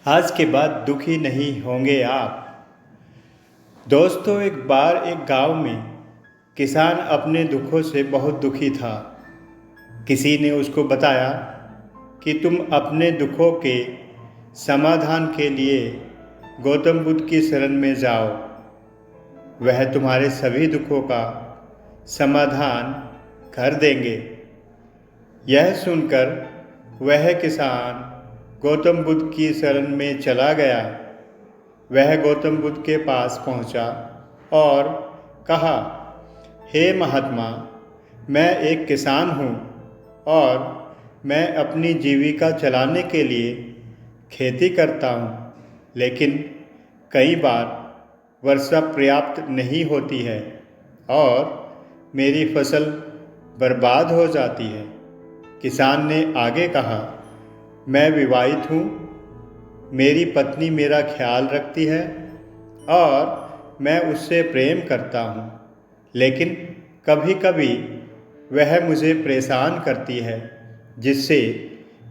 आज के बाद दुखी नहीं होंगे आप। दोस्तों, एक बार एक गांव में किसान अपने दुखों से बहुत दुखी था। किसी ने उसको बताया कि तुम अपने दुखों के समाधान के लिए गौतम बुद्ध की शरण में जाओ। वह तुम्हारे सभी दुखों का समाधान कर देंगे। यह सुनकर वह किसान गौतम बुद्ध की शरण में चला गया। वह गौतम बुद्ध के पास पहुंचा और कहा, हे महात्मा, मैं एक किसान हूँ और मैं अपनी जीविका चलाने के लिए खेती करता हूँ, लेकिन कई बार वर्षा पर्याप्त नहीं होती है और मेरी फसल बर्बाद हो जाती है। किसान ने आगे कहा, मैं विवाहित हूँ, मेरी पत्नी मेरा ख्याल रखती है और मैं उससे प्रेम करता हूँ, लेकिन कभी कभी वह मुझे परेशान करती है, जिससे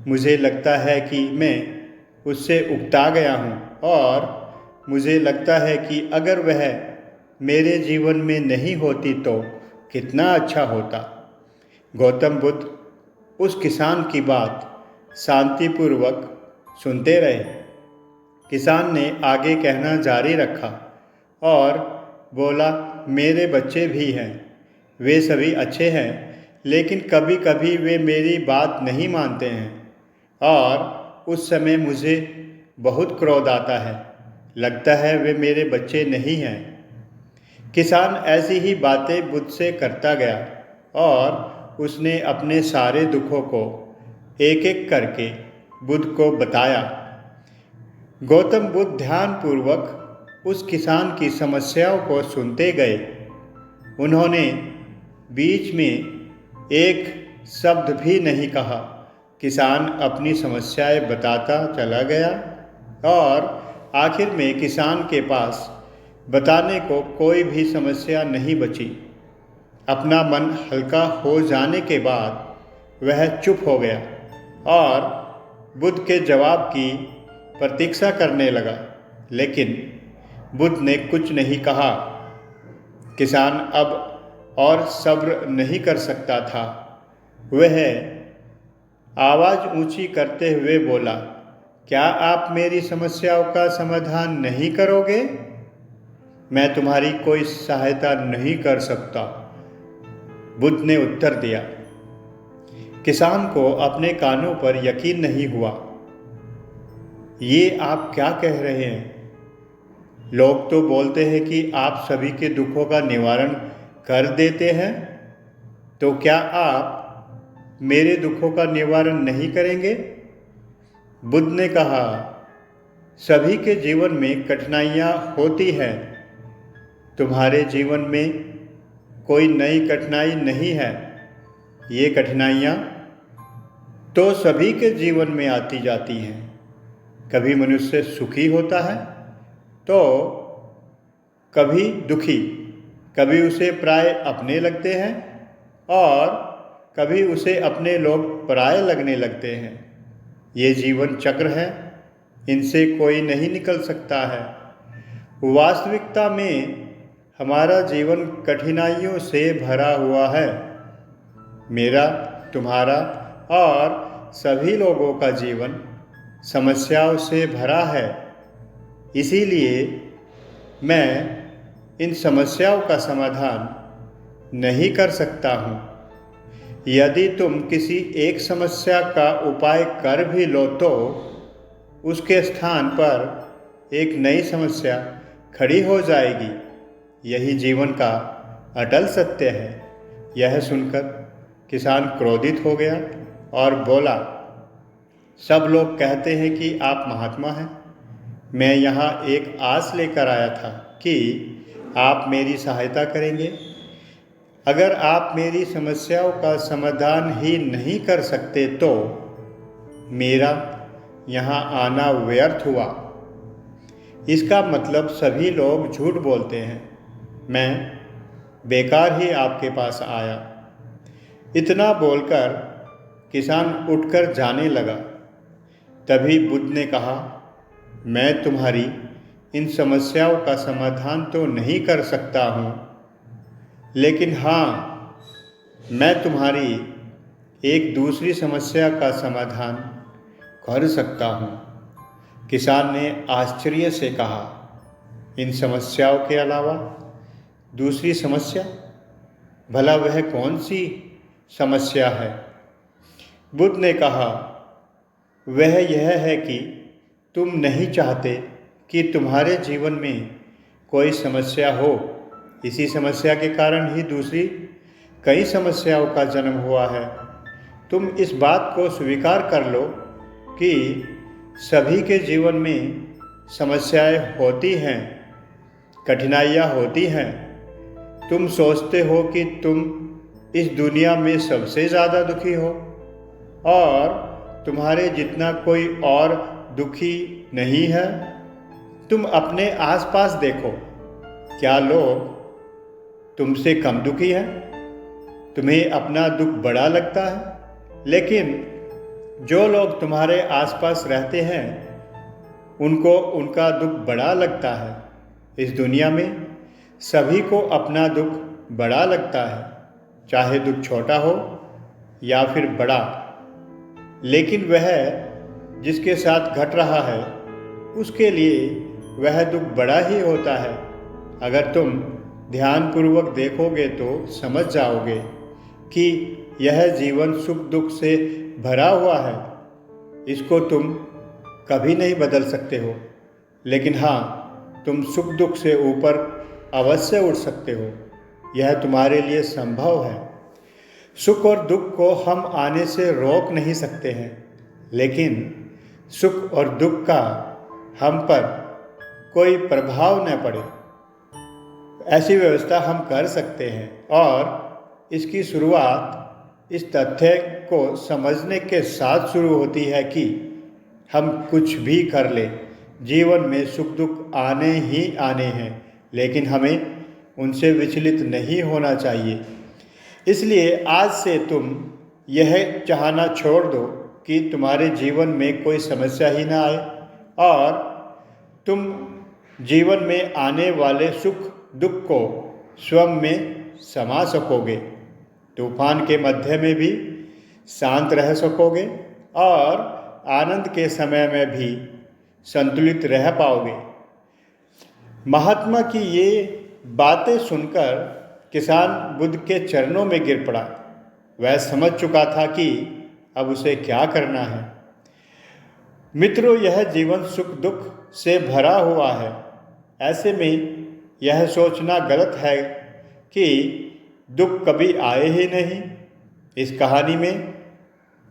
मुझे लगता है कि मैं उससे उकता गया हूँ और मुझे लगता है कि अगर वह मेरे जीवन में नहीं होती तो कितना अच्छा होता। गौतम बुद्ध उस किसान की बात शांतिपूर्वक सुनते रहे। किसान ने आगे कहना जारी रखा और बोला, मेरे बच्चे भी हैं, वे सभी अच्छे हैं, लेकिन कभी कभी वे मेरी बात नहीं मानते हैं और उस समय मुझे बहुत क्रोध आता है। लगता है वे मेरे बच्चे नहीं हैं। किसान ऐसी ही बातें बुद्ध से करता गया और उसने अपने सारे दुखों को एक एक करके बुद्ध को बताया। गौतम बुद्ध ध्यानपूर्वक उस किसान की समस्याओं को सुनते गए। उन्होंने बीच में एक शब्द भी नहीं कहा। किसान अपनी समस्याएं बताता चला गया और आखिर में किसान के पास बताने को कोई भी समस्या नहीं बची। अपना मन हल्का हो जाने के बाद वह चुप हो गया और बुद्ध के जवाब की प्रतीक्षा करने लगा, लेकिन बुद्ध ने कुछ नहीं कहा। किसान अब और सब्र नहीं कर सकता था। वह आवाज़ ऊंची करते हुए बोला, क्या आप मेरी समस्याओं का समाधान नहीं करोगे? मैं तुम्हारी कोई सहायता नहीं कर सकता, बुद्ध ने उत्तर दिया। किसान को अपने कानों पर यकीन नहीं हुआ। ये आप क्या कह रहे हैं? लोग तो बोलते हैं कि आप सभी के दुखों का निवारण कर देते हैं, तो क्या आप मेरे दुखों का निवारण नहीं करेंगे? बुद्ध ने कहा, सभी के जीवन में कठिनाइयाँ होती हैं। तुम्हारे जीवन में कोई नई कठिनाई नहीं है। ये कठिनाइयाँ तो सभी के जीवन में आती जाती हैं। कभी मनुष्य सुखी होता है तो कभी दुखी, कभी उसे पराये अपने लगते हैं और कभी उसे अपने लोग पराये लगने लगते हैं। ये जीवन चक्र है, इनसे कोई नहीं निकल सकता है। वास्तविकता में हमारा जीवन कठिनाइयों से भरा हुआ है। मेरा, तुम्हारा और सभी लोगों का जीवन समस्याओं से भरा है। इसीलिए मैं इन समस्याओं का समाधान नहीं कर सकता हूँ। यदि तुम किसी एक समस्या का उपाय कर भी लो तो उसके स्थान पर एक नई समस्या खड़ी हो जाएगी। यही जीवन का अटल सत्य है। यह सुनकर किसान क्रोधित हो गया और बोला, सब लोग कहते हैं कि आप महात्मा हैं। मैं यहाँ एक आस लेकर आया था कि आप मेरी सहायता करेंगे। अगर आप मेरी समस्याओं का समाधान ही नहीं कर सकते तो मेरा यहाँ आना व्यर्थ हुआ। इसका मतलब सभी लोग झूठ बोलते हैं। मैं बेकार ही आपके पास आया। इतना बोलकर किसान उठकर जाने लगा। तभी बुद्ध ने कहा, मैं तुम्हारी इन समस्याओं का समाधान तो नहीं कर सकता हूँ, लेकिन हाँ, मैं तुम्हारी एक दूसरी समस्या का समाधान कर सकता हूँ। किसान ने आश्चर्य से कहा, इन समस्याओं के अलावा दूसरी समस्या? भला वह कौन सी समस्या है? बुद्ध ने कहा, वह यह है कि तुम नहीं चाहते कि तुम्हारे जीवन में कोई समस्या हो। इसी समस्या के कारण ही दूसरी कई समस्याओं का जन्म हुआ है। तुम इस बात को स्वीकार कर लो कि सभी के जीवन में समस्याएं होती हैं, कठिनाइयाँ होती हैं। तुम सोचते हो कि तुम इस दुनिया में सबसे ज़्यादा दुखी हो और तुम्हारे जितना कोई और दुखी नहीं है। तुम अपने आसपास देखो, क्या लोग तुमसे कम दुखी हैं? तुम्हें अपना दुख बड़ा लगता है, लेकिन जो लोग तुम्हारे आसपास रहते हैं उनको उनका दुख बड़ा लगता है। इस दुनिया में सभी को अपना दुख बड़ा लगता है, चाहे दुख छोटा हो या फिर बड़ा। लेकिन वह जिसके साथ घट रहा है उसके लिए वह दुख बड़ा ही होता है। अगर तुम ध्यानपूर्वक देखोगे तो समझ जाओगे कि यह जीवन सुख दुख से भरा हुआ है। इसको तुम कभी नहीं बदल सकते हो, लेकिन हाँ, तुम सुख दुख से ऊपर अवश्य उठ सकते हो। यह तुम्हारे लिए संभव है। सुख और दुख को हम आने से रोक नहीं सकते हैं, लेकिन सुख और दुख का हम पर कोई प्रभाव न पड़े, ऐसी व्यवस्था हम कर सकते हैं। और इसकी शुरुआत इस तथ्य को समझने के साथ शुरू होती है कि हम कुछ भी कर ले, जीवन में सुख दुख आने ही आने हैं, लेकिन हमें उनसे विचलित नहीं होना चाहिए। इसलिए आज से तुम यह चाहना छोड़ दो कि तुम्हारे जीवन में कोई समस्या ही ना आए और तुम जीवन में आने वाले सुख दुख को स्वयं में समा सकोगे। तूफान के मध्य में भी शांत रह सकोगे और आनंद के समय में भी संतुलित रह पाओगे। महात्मा की ये बातें सुनकर किसान बुद्ध के चरणों में गिर पड़ा। वह समझ चुका था कि अब उसे क्या करना है। मित्रों, यह जीवन सुख दुख से भरा हुआ है। ऐसे में यह सोचना गलत है कि दुख कभी आए ही नहीं। इस कहानी में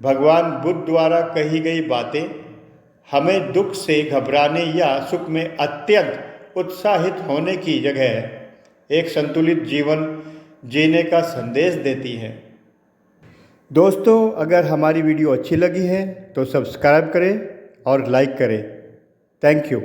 भगवान बुद्ध द्वारा कही गई बातें हमें दुख से घबराने या सुख में अत्यंत उत्साहित होने की जगह एक संतुलित जीवन जीने का संदेश देती हैं। दोस्तों, अगर हमारी वीडियो अच्छी लगी है तो सब्सक्राइब करें और लाइक करें। Thank you.